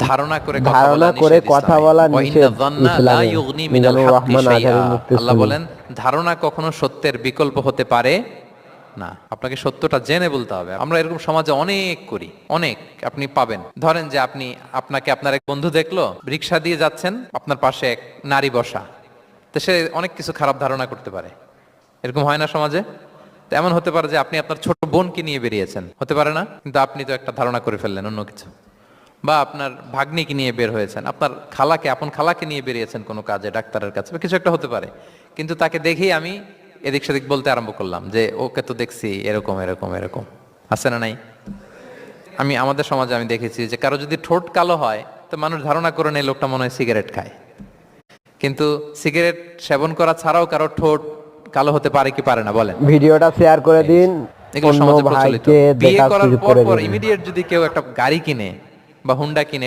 ধারণা করে কথা বলা নিষেধ ইসলামে। মিজানুর রহমান আজহারী মুফতি আল্লাহ বলেন ধারণা কখনো সত্যের বিকল্প হতে পারে না, আপনাকে সত্যটা জেনে বলতে হবে। আমরা এরকম সমাজে অনেক করি, অনেক আপনি পাবেন। ধরেন যে আপনাকে আপনার এক বন্ধু দেখলো, রিক্সা দিয়ে যাচ্ছেন, আপনার পাশে এক নারী বসা, তো সে অনেক কিছু খারাপ ধারণা করতে পারে। এরকম হয় না সমাজে? তো এমন হতে পারে যে আপনি আপনার ছোট বোনকে নিয়ে বেরিয়েছেন, হতে পারে না? কিন্তু আপনি তো একটা ধারণা করে ফেললেন অন্য কিছু। বা আপনার ভাগ্নিকে নিয়ে বের হয়েছেন, আপনার আপন খালাকে নিয়ে বেরিয়েছেন কোনো কাজে, ডাক্তারের কাছে বা কিছু একটা হতে পারে। কিন্তু তাকে দেখেই আমি এদিক সেদিক বলতে আরম্ভ করলাম যে ওকে তো দেখছি এরকম এরকম এরকম, আছে না নাই? আমাদের সমাজে আমি দেখেছি যে কারো যদি ঠোঁট কালো হয় তো মানুষ ধারণা করে নেয় লোকটা মনে হয় সিগারেট খায়। কিন্তু সিগারেট সেবন করা ছাড়াও কারো ঠোঁট কালো হতে পারে কি পারে না বলেন? ভিডিওটা শেয়ার করে দিন, এগুলো অন্য সমাজে প্রচলিত। ভাইকে বিয়ে দেখার করার সুযোগ পর করে পর দিন। ইমিডিয়েট যদি কেউ একটা গাড়ি কিনে বা হুন্ডা কিনে